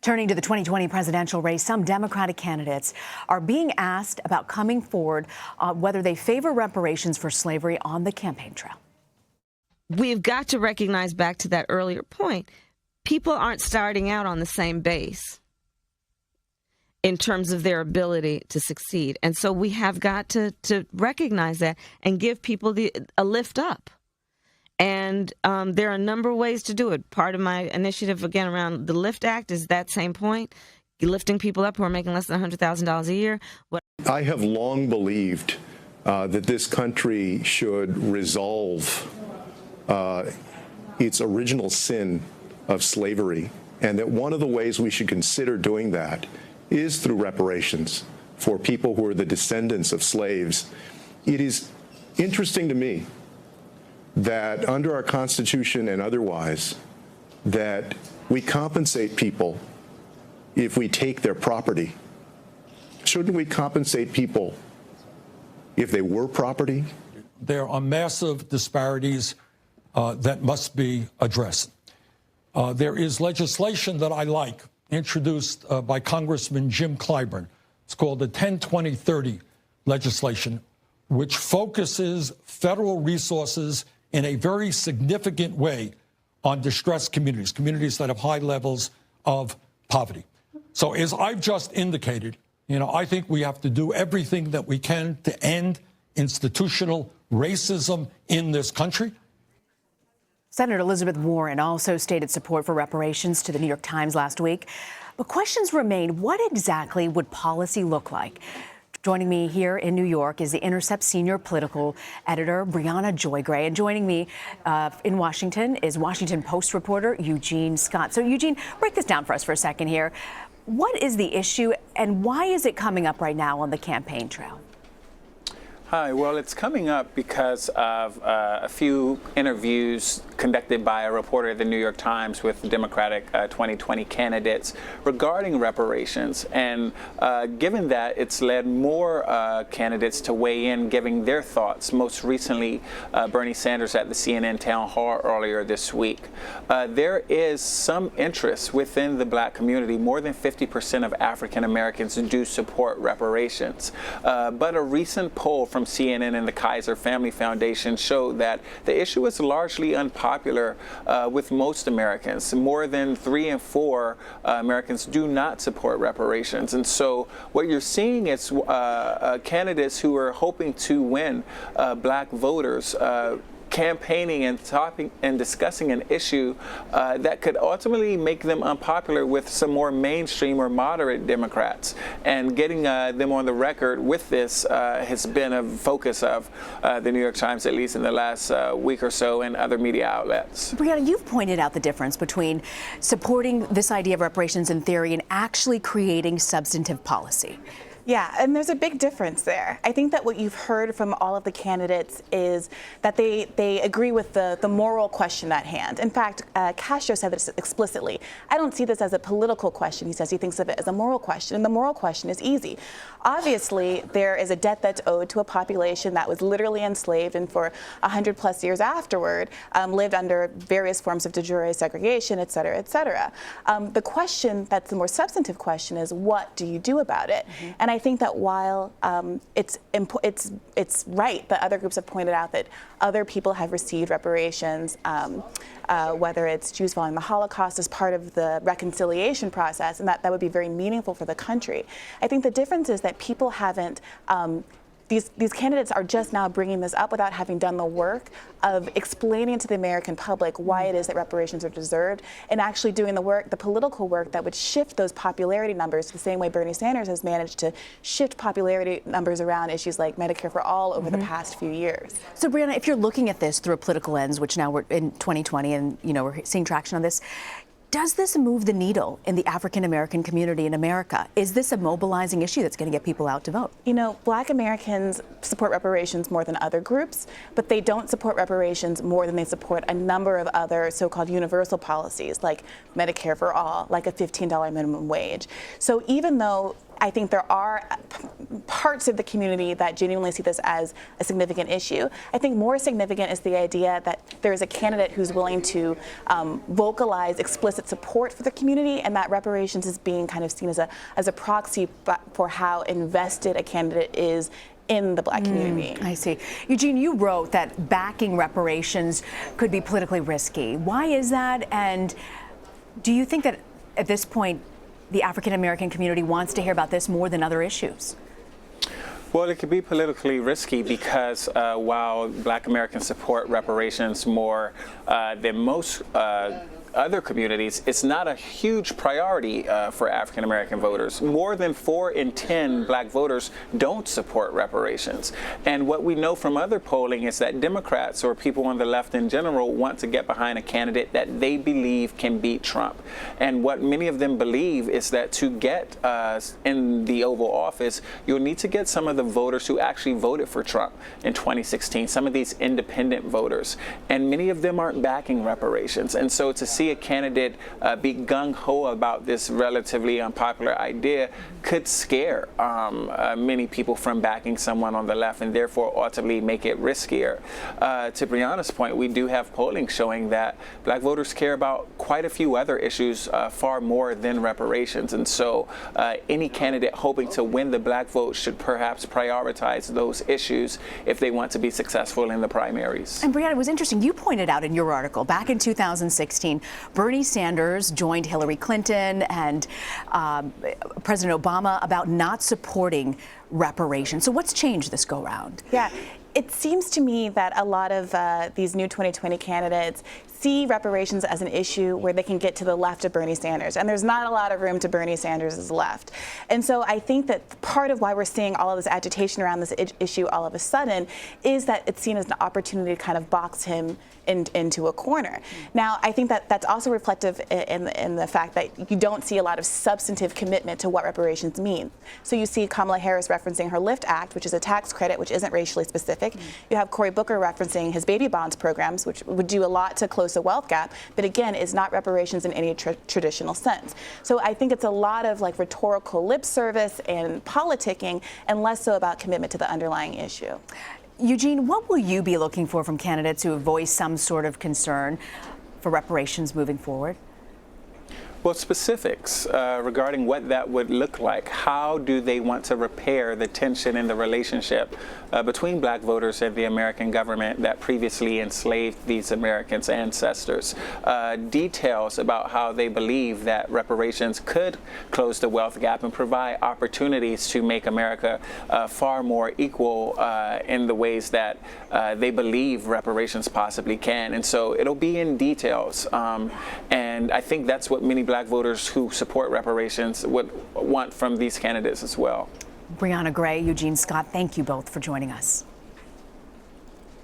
Turning to the 2020 presidential race, some Democratic candidates are being asked about coming forward on whether they favor reparations for slavery on the campaign trail. We've got to recognize, back to that earlier point, people aren't starting out on the same base in terms of their ability to succeed. And so we have got to recognize that and give people a lift up. And there are a number of ways to do it. Part of my initiative, again, around the LIFT Act is that same point, lifting people up who are making less than $100,000 a year. I have long believed that this country should resolve its original sin of slavery, and that one of the ways we should consider doing that is through reparations for people who are the descendants of slaves. It is interesting to me that under our Constitution and otherwise, that we compensate people if we take their property. Shouldn't we compensate people if they were property? There are massive disparities that must be addressed. There is legislation that I like, introduced by Congressman Jim Clyburn. It's called the 10-20-30 legislation, which focuses federal resources in a very significant way on distressed communities, communities that have high levels of poverty. So as I've just indicated, I think we have to do everything that we can to end institutional racism in this country. Senator Elizabeth Warren also stated support for reparations to the New York Times last week. But questions remain, what exactly would policy look like? Joining me here in New York is the Intercept senior political editor, Briahna Joy-Gray. And joining me in Washington is Washington Post reporter Eugene Scott. So, Eugene, break this down for us for a second here. What is the issue and why is it coming up right now on the campaign trail? Hi, well, it's coming up because of a few interviews conducted by a reporter at the New York Times with Democratic 2020 candidates regarding reparations. And given that, it's led more candidates to weigh in, giving their thoughts. Most recently, Bernie Sanders at the CNN town hall earlier this week. There is some interest within the black community. More than 50% of African Americans do support reparations. But a recent poll from CNN and the Kaiser Family Foundation showed that the issue is largely unpopular with most Americans. More than 3 in 4 Americans do not support reparations. And so what you're seeing is candidates who are hoping to win black voters campaigning and talking and discussing an issue that could ultimately make them unpopular with some more mainstream or moderate Democrats. And getting them on the record with this has been a focus of the New York Times, at least in the last week or so, and other media outlets. Briahna, you've pointed out the difference between supporting this idea of reparations in theory and actually creating substantive policy. Yeah, and there's a big difference there. I think that what you've heard from all of the candidates is that they agree with the moral question at hand. In fact, Castro said this explicitly. I don't see this as a political question. He says he thinks of it as a moral question, and the moral question is easy. Obviously, there is a debt that's owed to a population that was literally enslaved and for 100+ years afterward lived under various forms of de jure segregation, et cetera, et cetera. The question that's the more substantive question is, what do you do about it? Mm-hmm. And I think that while it's right that other groups have pointed out that other people have received reparations, whether it's Jews following the Holocaust as part of the reconciliation process, and that would be very meaningful for the country. I think the difference is that people haven't these candidates are just now bringing this up without having done the work of explaining to the American public why it is that reparations are deserved, and actually doing the work, the political work that would shift those popularity numbers the same way Bernie Sanders has managed to shift popularity numbers around issues like Medicare for All over the past few years. So, Briahna, if you're looking at this through a political lens, which now we're in 2020 and we're seeing traction on this, does this move the needle in the African American community in America? Is this a mobilizing issue that's going to get people out to vote? Black Americans support reparations more than other groups, but they don't support reparations more than they support a number of other so-called universal policies, like Medicare for All, like a $15 minimum wage. So even though I think there are parts of the community that genuinely see this as a significant issue. I think more significant is the idea that there is a candidate who's willing to vocalize explicit support for the community, and that reparations is being kind of seen as a proxy for how invested a candidate is in the Black community. I see. Eugene, you wrote that backing reparations could be politically risky. Why is that? And do you think that at this point the African American community wants to hear about this more than other issues? Well, it could be politically risky because while Black Americans support reparations more than most other communities, it's not a huge priority for African American voters. More than 4 in 10 Black voters don't support reparations. And what we know from other polling is that Democrats, or people on the left in general, want to get behind a candidate that they believe can beat Trump. And what many of them believe is that to get in the Oval Office, you'll need to get some of the voters who actually voted for Trump in 2016, some of these independent voters. And many of them aren't backing reparations. And so to see a candidate be gung-ho about this relatively unpopular idea could scare many people from backing someone on the left, and therefore ultimately make it riskier. To Briahna's point, we do have polling showing that Black voters care about quite a few other issues far more than reparations, and so any candidate hoping to win the Black vote should perhaps prioritize those issues if they want to be successful in the primaries. And Briahna, it was interesting, you pointed out in your article back in 2016, Bernie Sanders joined Hillary Clinton and President Obama about not supporting reparations. So what's changed this go-round? Yeah. It seems to me that a lot of these new 2020 candidates see reparations as an issue where they can get to the left of Bernie Sanders, and there's not a lot of room to Bernie Sanders' left. And so I think that part of why we're seeing all of this agitation around this issue all of a sudden is that it's seen as an opportunity to kind of box him into a corner. Now, I think that that's also reflective in the fact that you don't see a lot of substantive commitment to what reparations mean. So you see Kamala Harris referencing her LIFT Act, which is a tax credit which isn't racially specific. You have Cory Booker referencing his baby bonds programs, which would do a lot to close the wealth gap, but again, is not reparations in any traditional sense. So I think it's a lot of like rhetorical lip service and politicking, and less so about commitment to the underlying issue. Eugene, what will you be looking for from candidates who have voiced some sort of concern for reparations moving forward? Well, specifics regarding what that would look like. How do they want to repair the tension in the relationship between Black voters and the American government that previously enslaved these Americans' ancestors? Details about how they believe that reparations could close the wealth gap and provide opportunities to make America far more equal in the ways that they believe reparations possibly can. And so it'll be in details. And I think that's what many Black voters who support reparations would want from these candidates as well. Briahna Gray, Eugene Scott, thank you both for joining us.